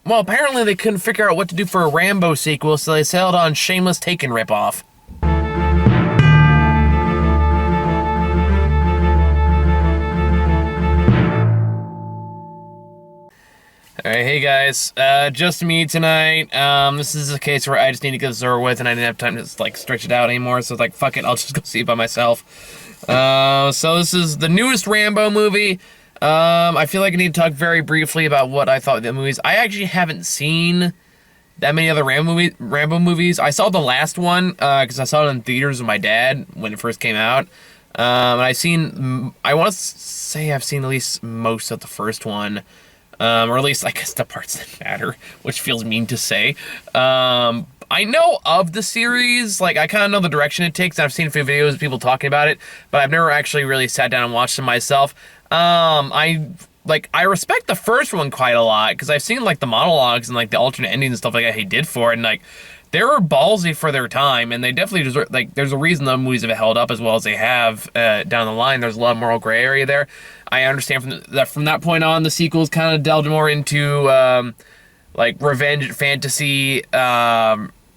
Well, apparently they couldn't figure out what to do for a Rambo sequel, so they settled on Shameless Taken ripoff. Alright, hey guys, just me tonight. This is a case where I just need to get this over with, and I didn't have time to, like, stretch it out anymore, so it's like, fuck it, I'll just go see it by myself. So this is the newest Rambo movie. I feel like I need to talk very briefly about what I thought of the movies. I actually haven't seen that many other Rambo movies. I saw the last one, because I saw it in theaters with my dad when it first came out. And I want to say I've seen at least most of the first one. Or at least, I guess, the parts that matter, which feels mean to say. I know of the series, like, I kind of know the direction it takes, and I've seen a few videos of people talking about it, but I've never actually really sat down and watched them myself. I respect the first one quite a lot, because I've seen, like, the monologues and, like, the alternate endings and stuff like that he did for it, and, like, they were ballsy for their time, and they definitely deserve, like, there's a reason the movies have held up as well as they have down the line. There's a lot of moral gray area there. I understand from that point on, the sequels kind of delved more into, like, revenge fantasy,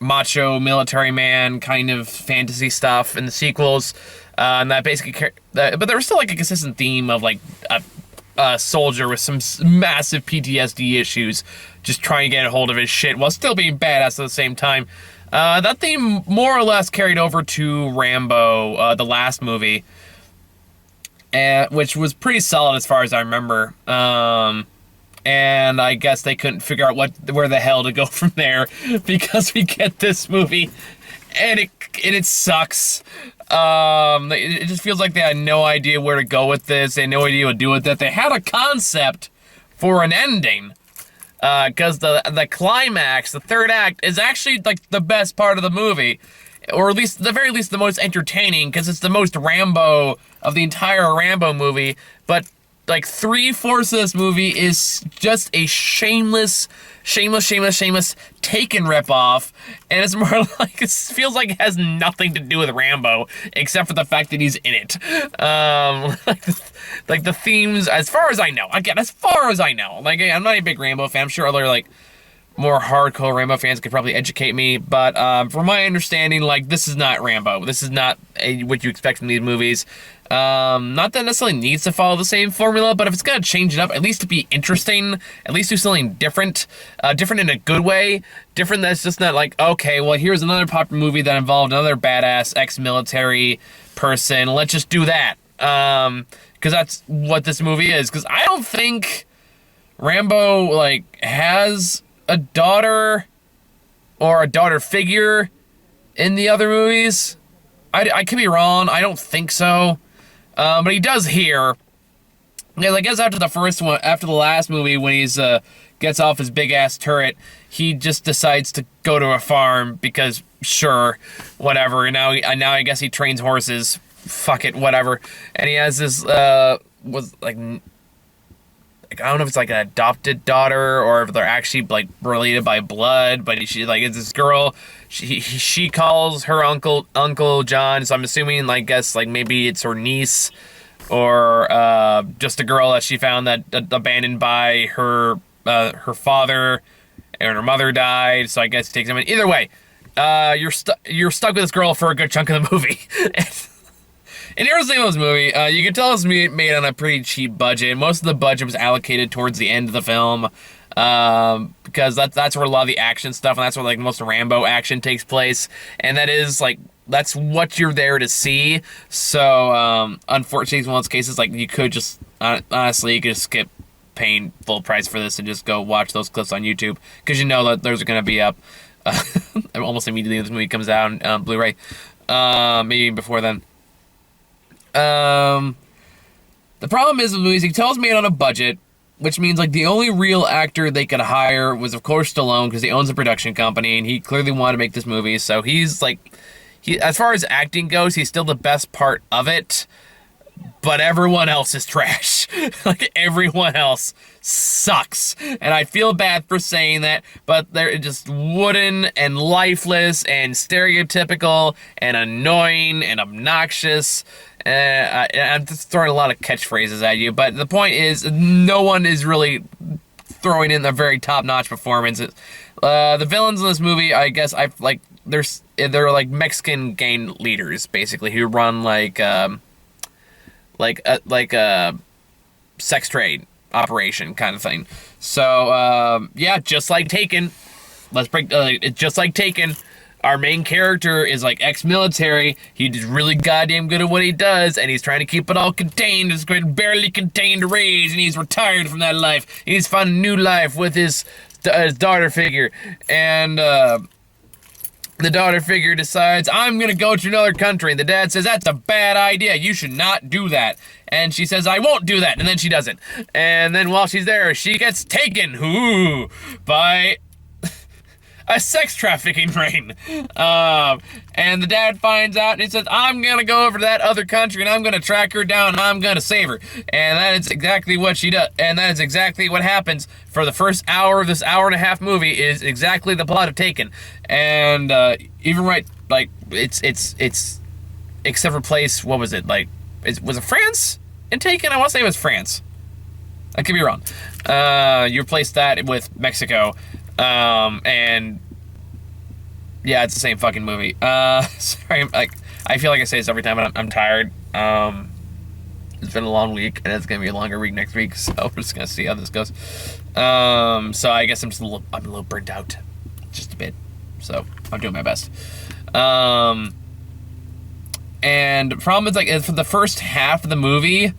macho military man kind of fantasy stuff in the sequels, and that basically, but there was still, like, a consistent theme of, like, a soldier with some massive PTSD issues just trying to get a hold of his shit while still being badass at the same time. That theme more or less carried over to Rambo, the last movie, which was pretty solid as far as I remember. And I guess they couldn't figure out where the hell to go from there, because we get this movie and it sucks. It just feels like they had no idea where to go with this. They had no idea what to do with it. They had a concept for an ending, because the climax, the third act, is actually, like, the best part of the movie, or at least, at the very least, the most entertaining, because it's the most Rambo of the entire Rambo movie. But, like, 3/4 of this movie is just a shameless Taken ripoff, and it's more like, it feels like it has nothing to do with Rambo, except for the fact that he's in it. Like the themes, as far as I know, again, as far as I know, like, I'm not a big Rambo fan. I'm sure other, like, more hardcore Rambo fans could probably educate me, but from my understanding, like, this is not Rambo. This is not what you expect from these movies. Not that it necessarily needs to follow the same formula, but if it's gonna change it up, at least to be interesting, at least do something different, different in a good way, different that's just not like, okay, well, here's another popular movie that involved another badass ex-military person, let's just do that, because that's what this movie is, because I don't think Rambo, like, has a daughter or a daughter figure in the other movies. I could be wrong, I don't think so. But he does here. Yeah, I guess after the first one, after the last movie, when he's gets off his big ass turret, he just decides to go to a farm because sure, whatever. And now I guess he trains horses. Fuck it, whatever. And he has this was like I don't know if it's like an adopted daughter or if they're actually like related by blood, but she like it's this girl. She calls her uncle John, so I'm assuming like guess like maybe it's her niece or just a girl that she found that abandoned by her father and her mother died. So I guess it takes him. Either way, you're stuck with this girl for a good chunk of the movie. And here's the thing with this movie, you can tell it's made on a pretty cheap budget. Most of the budget was allocated towards the end of the film, because that's where a lot of the action stuff, and that's where like most of Rambo action takes place, and that is like, that's what you're there to see. So, unfortunately, it's one of those cases, like, you could just, honestly, you could just skip paying full price for this and just go watch those clips on YouTube, because you know that those are going to be up almost immediately when this movie comes out on Blu-ray, maybe before then. The problem is with movies, you can tell it's made on a budget, which means like the only real actor they could hire was of course Stallone, because he owns a production company and he clearly wanted to make this movie. So he's like, as far as acting goes, he's still the best part of it, but everyone else is trash. Like, everyone else sucks. And I feel bad for saying that, but they're just wooden and lifeless and stereotypical and annoying and obnoxious. I'm just throwing a lot of catchphrases at you, but the point is, no one is really throwing in a very top-notch performance. The villains in this movie, I guess, they're like Mexican gang leaders, basically, who run like a sex trade operation kind of thing. So yeah, just like Taken. It's just like Taken. Our main character is like ex-military. He's really goddamn good at what he does, and he's trying to keep it all contained. It's barely contained rage, and he's retired from that life. He's found a new life with his daughter figure, and the daughter figure decides, I'm gonna go to another country, and the dad says, that's a bad idea. You should not do that. And she says, I won't do that, and then she doesn't. And then while she's there, she gets taken, by a sex trafficking ring. And the dad finds out and he says, I'm gonna go over to that other country and I'm gonna track her down and I'm gonna save her. And that is exactly what she does. And that is exactly what happens for the first hour of this hour-and-a-half movie, is exactly the plot of Taken. And even right, like, it's except for place, what was it? Like, was it France in Taken? I want to say it was France. I could be wrong. You replace that with Mexico. And yeah, it's the same fucking movie. Sorry, I feel like I say this every time, but I'm tired. It's been a long week, and it's gonna be a longer week next week, so we're just gonna see how this goes. So I guess I'm a little burnt out, just a bit. So I'm doing my best. And the problem is, like, for the first half of the movie,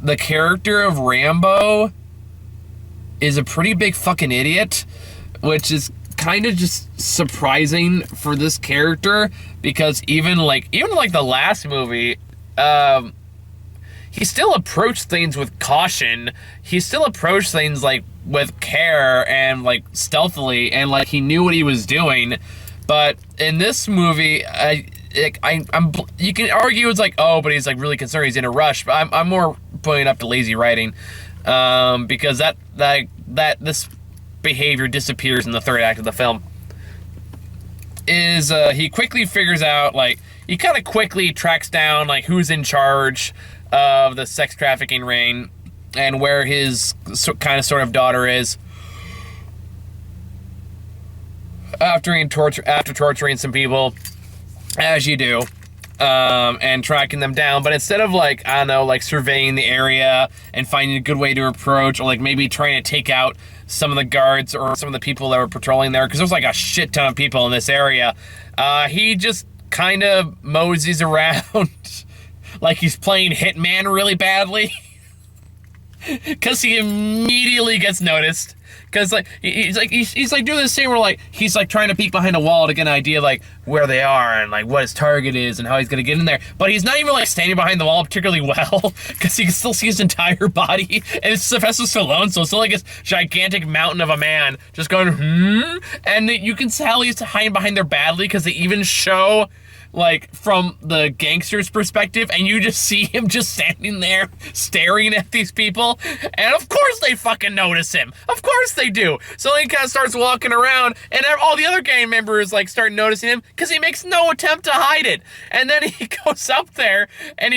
the character of Rambo is a pretty big fucking idiot, which is kind of just surprising for this character, because even like the last movie, he still approached things with caution. He still approached things like with care and like stealthily, and like he knew what he was doing. But in this movie, you can argue it's like, oh, but he's like really concerned, he's in a rush. But I'm more putting up to lazy writing, because that this behavior disappears in the third act of the film. He quickly figures out, like, he kind of quickly tracks down like who's in charge of the sex trafficking ring and where his sort of daughter is. After torturing some people, as you do, and tracking them down, but instead of like, I don't know, like surveying the area and finding a good way to approach, or like maybe trying to take out some of the guards or some of the people that were patrolling there, because there's like a shit ton of people in this area, he just kind of moseys around like he's playing Hitman really badly, because he immediately gets noticed. Because like he's like doing this thing where like he's like trying to peek behind a wall to get an idea like where they are and like what his target is and how he's gonna get in there. But he's not even like standing behind the wall particularly well, because he can still see his entire body, and it's Sylvester Stallone, so it's still like this gigantic mountain of a man just going and you can tell he's hiding behind there badly, because they even show like from the gangster's perspective, and you just see him just standing there staring at these people, and of course they fucking notice him. Of course they do. So he kind of starts walking around, and all the other gang members like start noticing him, because he makes no attempt to hide it. And then he goes up there, and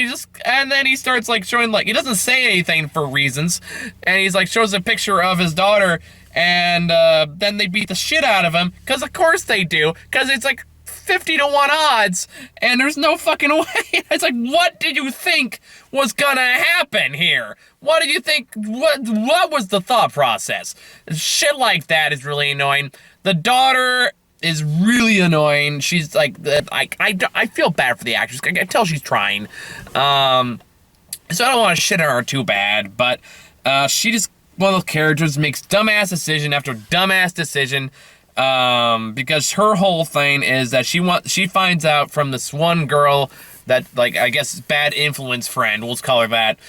then he starts like showing, like, he doesn't say anything for reasons, and he's like shows a picture of his daughter, and then they beat the shit out of him, because of course they do, because it's like 50 to 1 odds, and there's no fucking way. It's like, what did you think was gonna happen here? What did you think? What was the thought process? Shit like that is really annoying. The daughter is really annoying. She's like, I feel bad for the actress. I can tell she's trying. So I don't want to shit on her too bad, but she just, one of those characters, makes dumbass decision after dumbass decision. Because her whole thing is that she finds out from this one girl that, like, I guess bad influence friend, we'll just call her that,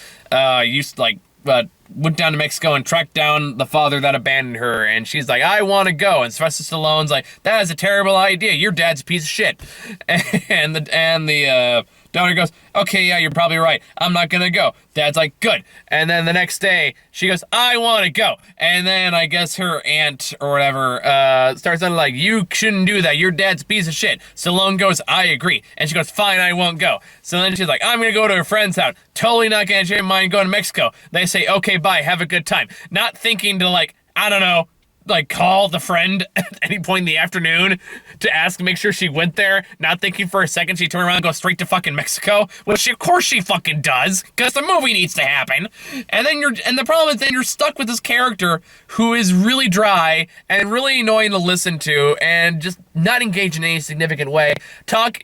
went down to Mexico and tracked down the father that abandoned her, and she's like, I want to go, and Sylvester Stallone's like, that is a terrible idea, your dad's a piece of shit. And the Daughter goes, okay, yeah, you're probably right. I'm not gonna go. Dad's like, good. And then the next day, she goes, I want to go. And then I guess her aunt or whatever starts sounding like, you shouldn't do that. Your dad's a piece of shit. Stallone goes, I agree. And she goes, fine, I won't go. So then she's like, I'm gonna go to a friend's house. Totally not gonna change my mind going to Mexico. They say, okay, bye, have a good time. Not thinking to, like, I don't know, like, call the friend at any point in the afternoon to ask, make sure she went there, not thinking for a second she turned around and goes straight to fucking Mexico, which of course she fucking does, because the movie needs to happen. And the problem is then you're stuck with this character who is really dry and really annoying to listen to and just not engage in any significant way.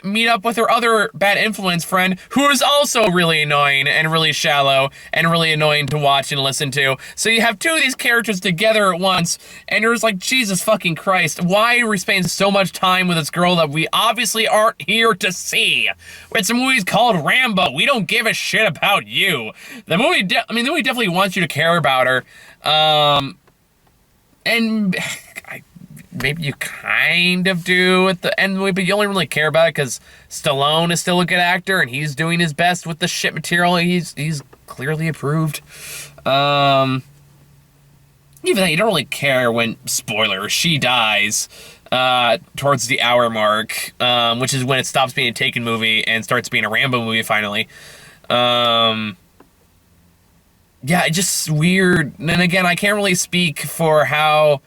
Meet up with her other bad influence friend who is also really annoying and really shallow and really annoying to watch and listen to. So you have two of these characters together at once, and you're just like, Jesus fucking Christ, why are we spending so much time with this girl that we obviously aren't here to see? It's a movie called Rambo. We don't give a shit about you. The movie definitely wants you to care about her. And maybe you kind of do at the end of the movie, but you only really care about it because Stallone is still a good actor and he's doing his best with the shit material he's clearly approved. Even though you don't really care when, spoiler, she dies towards the hour mark, which is when it stops being a Taken movie and starts being a Rambo movie finally. Yeah, it's just weird. And again, I can't really speak for how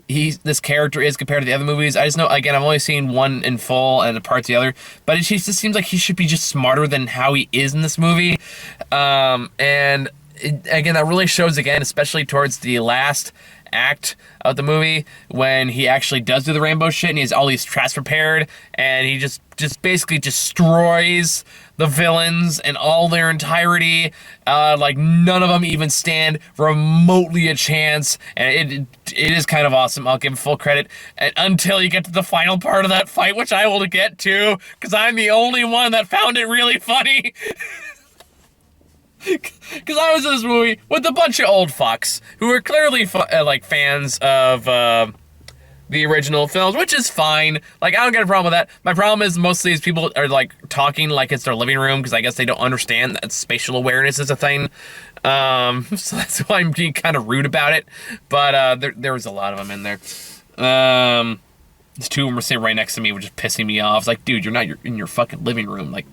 this character is compared to the other movies. I just know, again, I've only seen one in full and the parts of the other, but it just seems like he should be just smarter than how he is in this movie. Again, that really shows again, especially towards the last act of the movie when he actually does do the Rambo shit and he has all these traps prepared and he just basically destroys the villains in all their entirety. Like none of them even stand remotely a chance, and it is kind of awesome. I'll give him full credit until you get to the final part of that fight, which I will get to because I'm the only one that found it really funny. Because I was in this movie with a bunch of old fucks who were clearly like fans of the original films, which is fine. Like, I don't get a problem with that. My problem is most of these people are like talking like it's their living room because I guess they don't understand that spatial awareness is a thing. So that's why I'm being kind of rude about it. But there was a lot of them in there. These two of them were sitting right next to me, which is pissing me off. It's like, dude, you're not in your fucking living room. Like,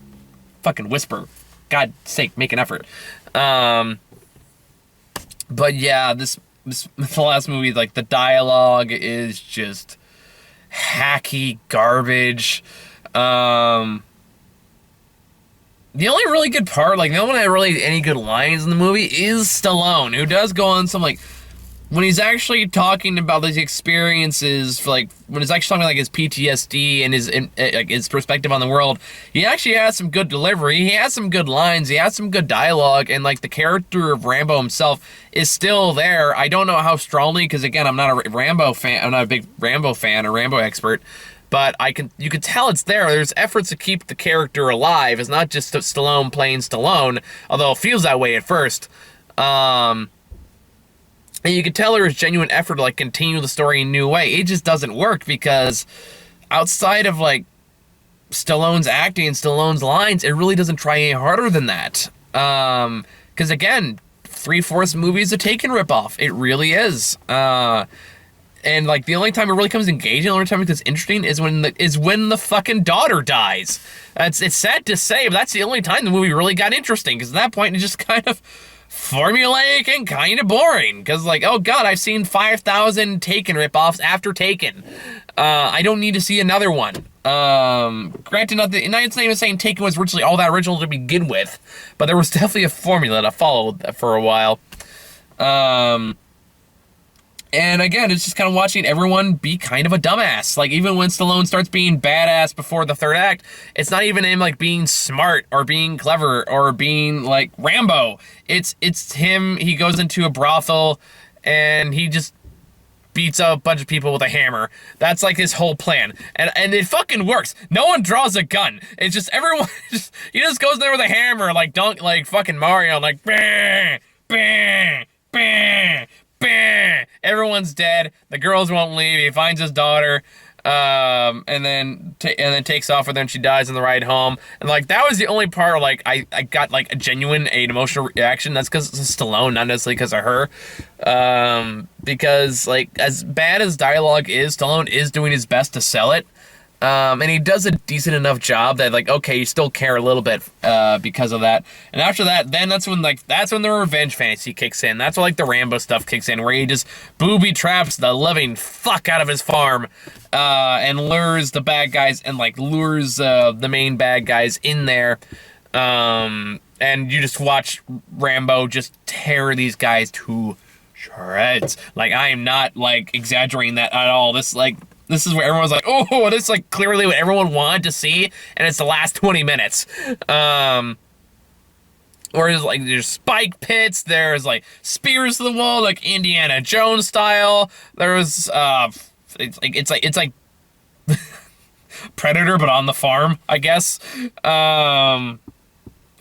fucking whisper. God's sake, make an effort. But yeah, the last movie, like, the dialogue is just hacky garbage. The only really good part, like, the only one that had really any good lines in the movie is Stallone, who does go on some, like, when he's actually talking about these experiences, like, when he's actually talking like his PTSD and his perspective on the world, he actually has some good delivery. He has some good lines. He has some good dialogue, and like the character of Rambo himself is still there. I don't know how strongly, because again, I'm not a Rambo fan. I'm not a big Rambo fan or Rambo expert, but you can tell it's there. There's efforts to keep the character alive. It's not just Stallone playing Stallone, although it feels that way at first. And you can tell there's genuine effort to, like, continue the story in a new way. It just doesn't work because outside of, like, Stallone's acting and Stallone's lines, it really doesn't try any harder than that. Because, again, 3/4 movie is a Taken ripoff. It really is. And, like, the only time it really comes engaging, the only time it gets interesting is when the fucking daughter dies. It's sad to say, but that's the only time the movie really got interesting. Because at that point, it just kind of formulaic and kind of boring, because like, oh god, I've seen 5,000 Taken ripoffs after Taken. I don't need to see another one. Granted, not even saying Taken was virtually all that original to begin with, but there was definitely a formula to follow for a while. And again, it's just kind of watching everyone be kind of a dumbass. Like, even when Stallone starts being badass before the third act, it's not even him, like, being smart or being clever or being, like, Rambo. It's him, he goes into a brothel and he just beats up a bunch of people with a hammer. That's, like, his whole plan. And it fucking works. No one draws a gun. It's just everyone, he just goes there with a hammer, like, fucking Mario, like, bah, bah, bah, bah. everyone's dead. The girls won't leave. He finds his daughter, and then takes off with her, and she dies on the ride home. And like that was the only part where, like I got like a genuine emotional reaction. That's because it's Stallone, not necessarily because of her. Because like as bad as dialogue is, Stallone is doing his best to sell it. And he does a decent enough job that, like, okay, you still care a little bit because of that. And after that, then that's when the revenge fantasy kicks in. That's when, like, the Rambo stuff kicks in, where he just booby traps the living fuck out of his farm and lures the bad guys and, like, lures the main bad guys in there. And you just watch Rambo just tear these guys to shreds. Like, I am not, like, exaggerating that at all. This is where everyone's like, oh, this is like clearly what everyone wanted to see, and it's the last 20 minutes. Or there's spike pits, there's like spears to the wall, like Indiana Jones style. There's it's like Predator but on the farm, I guess.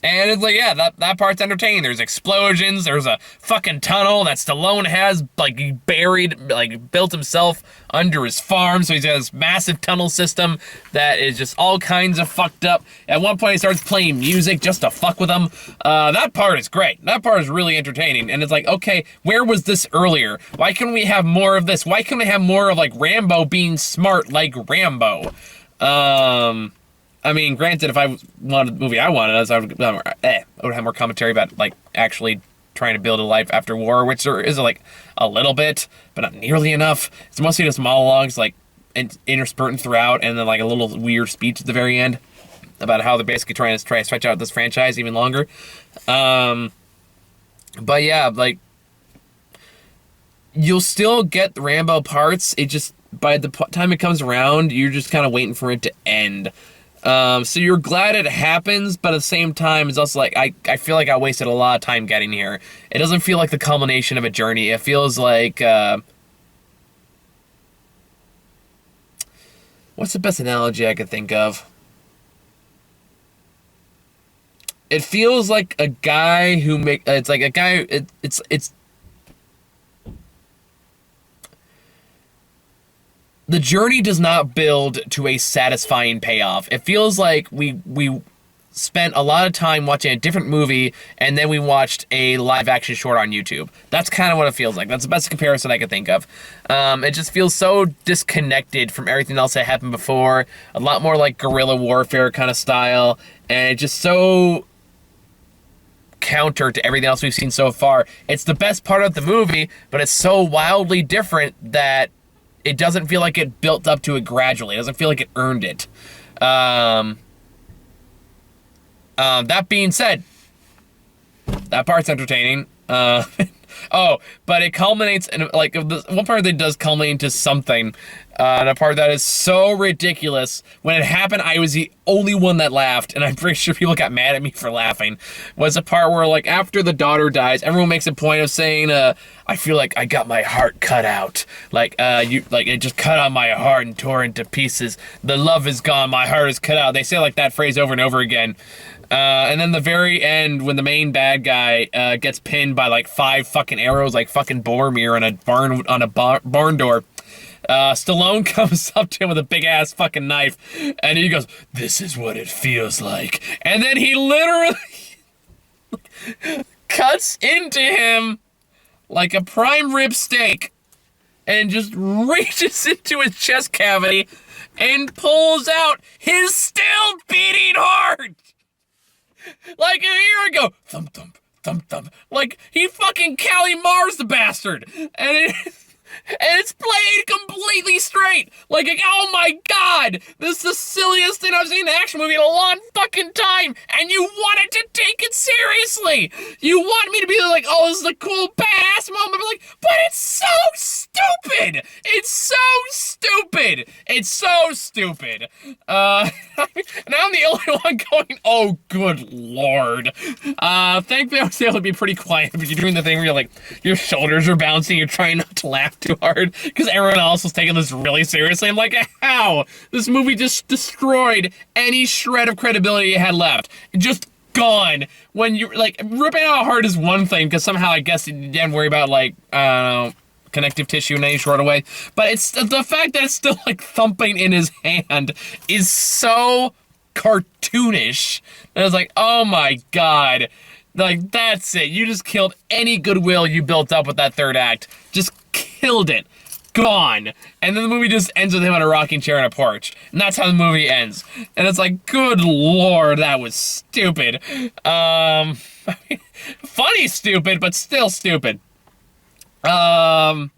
And it's like, yeah, that part's entertaining. There's explosions. There's a fucking tunnel that Stallone has, like, buried, like, built himself under his farm. So he's got this massive tunnel system that is just all kinds of fucked up. At one point, he starts playing music just to fuck with them. That part is great. That part is really entertaining. And it's like, okay, where was this earlier? Why can't we have more of this? Why can't we have more of, like, Rambo being smart like Rambo? I mean, granted, if I wanted the movie I wanted, I would have more commentary about, like, actually trying to build a life after war, which there is, like, a little bit, but not nearly enough. It's mostly just monologues, like, interspersed throughout, and then, like, a little weird speech at the very end about how they're basically trying to stretch out this franchise even longer. But yeah, like, you'll still get the Rambo parts. It just, by the time it comes around, you're just kind of waiting for it to end. So you're glad it happens, but at the same time, it's also like, I feel like I wasted a lot of time getting here. It doesn't feel like the culmination of a journey. It feels like, what's the best analogy I could think of? It feels like a guy who it's like a guy, it's the journey does not build to a satisfying payoff. It feels like we spent a lot of time watching a different movie, and then we watched a live-action short on YouTube. That's kind of what it feels like. That's the best comparison I could think of. It just feels so disconnected from everything else that happened before. A lot more like guerrilla warfare kind of style, and it's just so counter to everything else we've seen so far. It's the best part of the movie, but it's so wildly different that it doesn't feel like it built up to it gradually. It doesn't feel like it earned it. That being said, that part's entertaining. Oh, but it culminates in, like, one part that does culminate into something, and a part that is so ridiculous. When it happened, I was the only one that laughed, and I'm pretty sure people got mad at me for laughing, was a part where, like, after the daughter dies, everyone makes a point of saying, I feel like I got my heart cut out. Like, it just cut out my heart and tore into pieces. The love is gone, my heart is cut out. They say, like, that phrase over and over again. And then the very end, when the main bad guy gets pinned by like 5 fucking arrows, like fucking Boromir on a barn door, Stallone comes up to him with a big ass fucking knife, and he goes, "This is what it feels like," and then he literally cuts into him like a prime rib steak, and just reaches into his chest cavity and pulls out his still beating heart. Like a year ago, thump, thump, thump, thump. Like, he fucking Cali Mars the bastard. And it's played completely straight. Like, oh my god, this is the silliest thing I've seen in an action movie in a long fucking time. And you wanted to take it seriously. You want me to be like, oh, this is a cool badass moment. But, like, but it's so stupid. It's so stupid. It's so stupid. And I'm the only one going, oh, good lord. Thankfully I was able to be pretty quiet, but you're doing the thing where you're like, your shoulders are bouncing, you're trying not to laugh too hard, because everyone else was taking this really seriously. I'm like, how? This movie just destroyed any shred of credibility it had left. Just gone. When you, like, ripping out a heart is one thing, because somehow I guess you didn't worry about, like, I don't know, connective tissue in any short way. But it's the fact that it's still like thumping in his hand is so cartoonish. And I was like, oh my god. Like, that's it. You just killed any goodwill you built up with that third act. Just killed it. Gone. And then the movie just ends with him on a rocking chair on a porch. And that's how the movie ends. And it's like, good lord, that was stupid. Funny stupid, but still stupid. And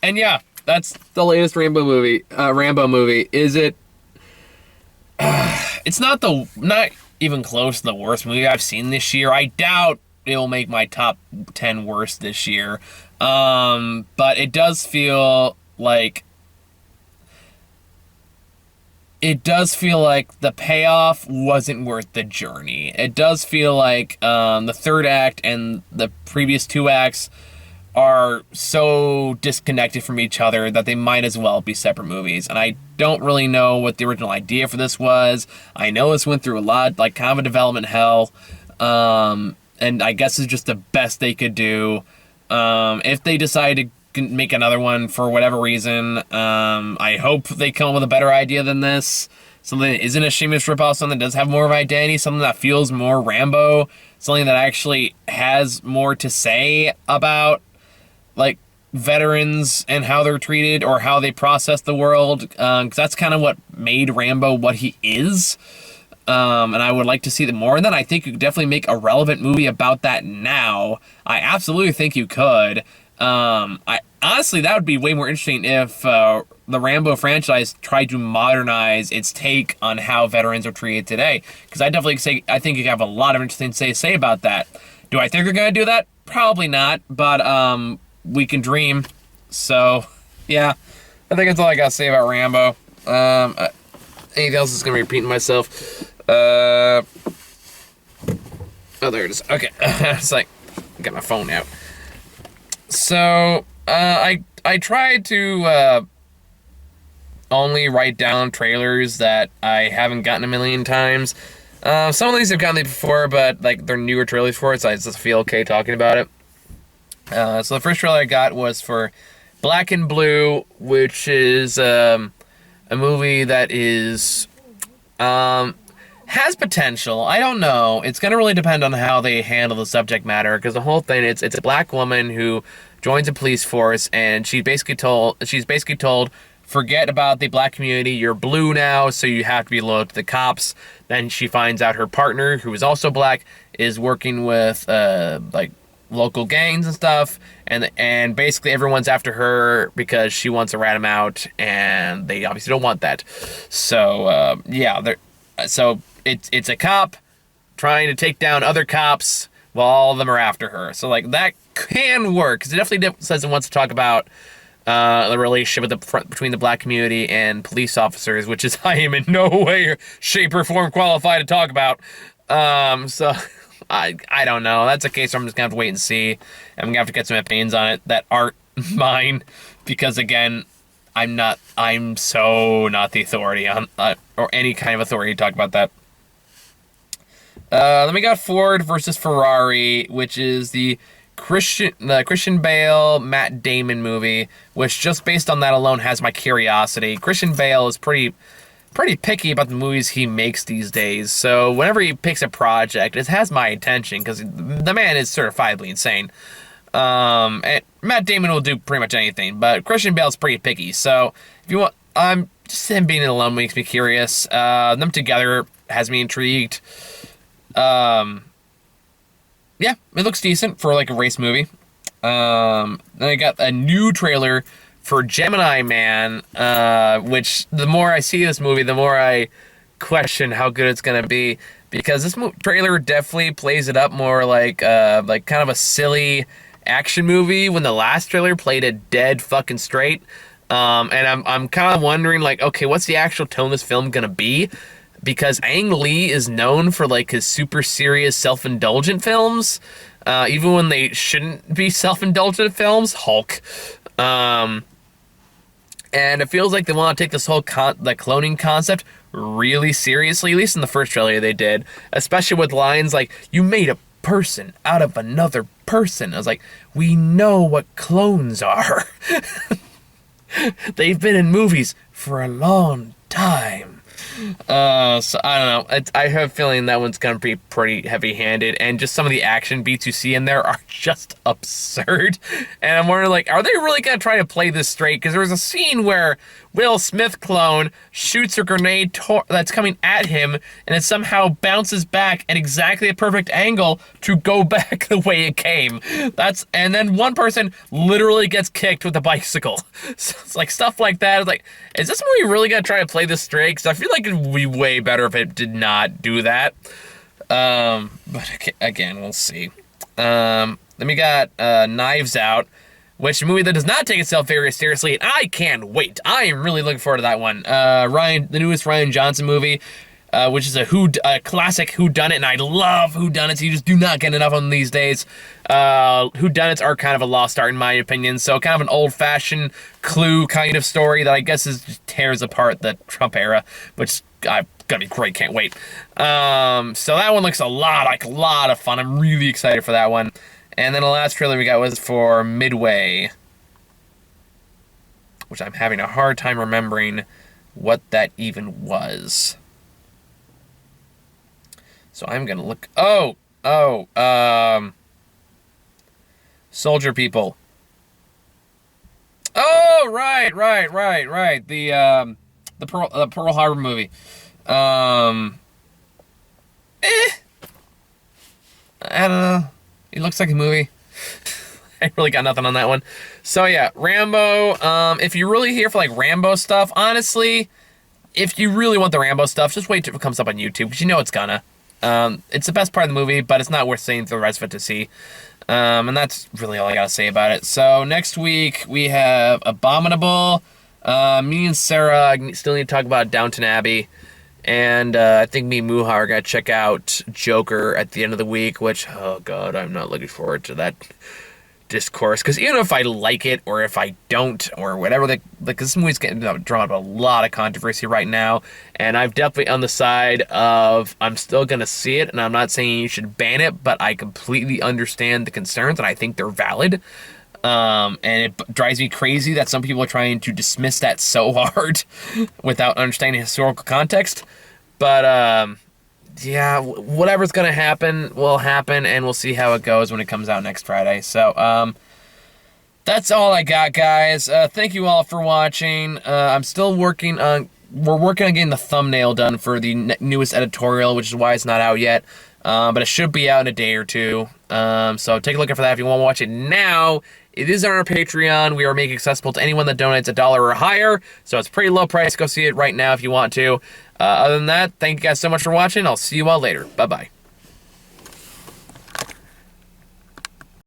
yeah, that's the latest Rambo movie. Is it... it's not even close to the worst movie I've seen this year. I doubt it will make my top 10 worst this year. But it does feel like the payoff wasn't worth the journey. It does feel like the third act and the previous two acts are so disconnected from each other that they might as well be separate movies. And I don't really know what the original idea for this was. I know this went through a lot, like kind of a development hell. And I guess it's just the best they could do. If they decide to make another one for whatever reason, I hope they come up with a better idea than this. Something that isn't a shameless ripoff, something that does have more of an identity, something that feels more Rambo, something that actually has more to say about, like, veterans and how they're treated or how they process the world, because that's kind of what made Rambo what he is. And I would like to see more of that. I think you could definitely make a relevant movie about that now. I absolutely think you could. Honestly, that would be way more interesting if the Rambo franchise tried to modernize its take on how veterans are treated today. Because I think you have a lot of interesting things to say about that. Do I think they're going to do that? Probably not. But we can dream. So, yeah. I think that's all I got to say about Rambo. Anything else is going to be repeating myself. Oh, there it is. Okay. It's like, got my phone out. So, I tried to only write down trailers that I haven't gotten a million times. Some of these I've gotten before, but like they're newer trailers for it, so I just feel okay talking about it. So the first trailer I got was for Black and Blue, which is a movie that is has potential. I don't know. It's going to really depend on how they handle the subject matter, because the whole thing, it's a black woman who joins a police force, and she's basically told, forget about the black community, you're blue now, so you have to be loyal to the cops. Then she finds out her partner, who is also black, is working with like local gangs and stuff, and basically everyone's after her because she wants to rat them out, and they obviously don't want that. So yeah, so it's a cop trying to take down other cops while all of them are after her. So like that can work, because it definitely says it wants to talk about the relationship between the black community and police officers, which is I am in no way, shape, or form qualified to talk about. So I don't know. That's a case where I'm just gonna have to wait and see. I'm gonna have to get some opinions on it that aren't mine, because again, I'm so not the authority on or any kind of authority to talk about that. Then we got Ford versus Ferrari, which is the Christian Bale, Matt Damon movie, which just based on that alone has my curiosity. Christian Bale is pretty picky about the movies he makes these days, so whenever he picks a project, it has my attention, because the man is certifiably insane. And Matt Damon will do pretty much anything, but Christian Bale's pretty picky, so if you want, just him being alone makes me curious. Them together has me intrigued. Yeah, it looks decent for like a race movie. Then I got a new trailer for Gemini Man, which the more I see this movie, the more I question how good it's gonna be, because this trailer definitely plays it up more like kind of a silly action movie, when the last trailer played it dead fucking straight. And I'm kind of wondering, like, okay, what's the actual tone of this film gonna be? Because Ang Lee is known for like his super serious self-indulgent films, even when they shouldn't be self-indulgent films. Hulk. And it feels like they want to take this whole the cloning concept really seriously, at least in the first trailer they did, especially with lines like, you made a person out of another person. I was like, we know what clones are. They've been in movies for a long time. So I don't know. I have a feeling that one's gonna be pretty heavy-handed, and just some of the action beats you see in there are just absurd. And I'm wondering, like, are they really gonna try to play this straight? Because there was a scene where Will Smith clone shoots a grenade that's coming at him, and it somehow bounces back at exactly a perfect angle to go back the way it came. And then one person literally gets kicked with a bicycle. So it's like stuff like that. It's like, is this movie really gonna try to play this straight? Because I feel like it would be way better if it did not do that. But again, we'll see. Then we got Knives Out, which is a movie that does not take itself very seriously, and I can't wait. I am really looking forward to that one. The newest Rian Johnson movie, which is a classic whodunit, and I love whodunits. You just do not get enough of them these days. Whodunits are kind of a lost art in my opinion, so kind of an old-fashioned Clue kind of story that I guess just tears apart the Trump era, which gonna be great. Can't wait. So that one looks a lot of fun. I'm really excited for that one. And then the last trailer we got was for Midway, which I'm having a hard time remembering what that even was. So I'm gonna look. Soldier People. Oh, right. The Pearl Harbor movie. I don't know. It looks like a movie. I really got nothing on that one. So yeah, Rambo. If you're really here for like Rambo stuff, honestly, if you really want the Rambo stuff, just wait till it comes up on YouTube, because you know it's gonna. It's the best part of the movie, but it's not worth seeing for the rest of it to see. And that's really all I gotta say about it. So next week we have Abominable. Me and Sarah still need to talk about Downton Abbey. And I think me and Muha are going to check out Joker at the end of the week, which, oh god, I'm not looking forward to that discourse. Because even if I like it, or if I don't, or whatever, this movie's getting drawn up a lot of controversy right now. And I'm definitely on the side of, I'm still going to see it, and I'm not saying you should ban it, but I completely understand the concerns, and I think they're valid. And it drives me crazy that some people are trying to dismiss that so hard without understanding historical context. But, yeah, whatever's gonna happen will happen, and we'll see how it goes when it comes out next Friday. So, that's all I got, guys. Thank you all for watching. I'm still working on getting the thumbnail done for the newest editorial, which is why it's not out yet. But it should be out in a day or two. So take a look at for that if you want to watch it now. It is on our Patreon. We are making it accessible to anyone that donates $1 or higher. So it's pretty low price. Go see it right now if you want to. Other than that, thank you guys so much for watching. I'll see you all later. Bye-bye.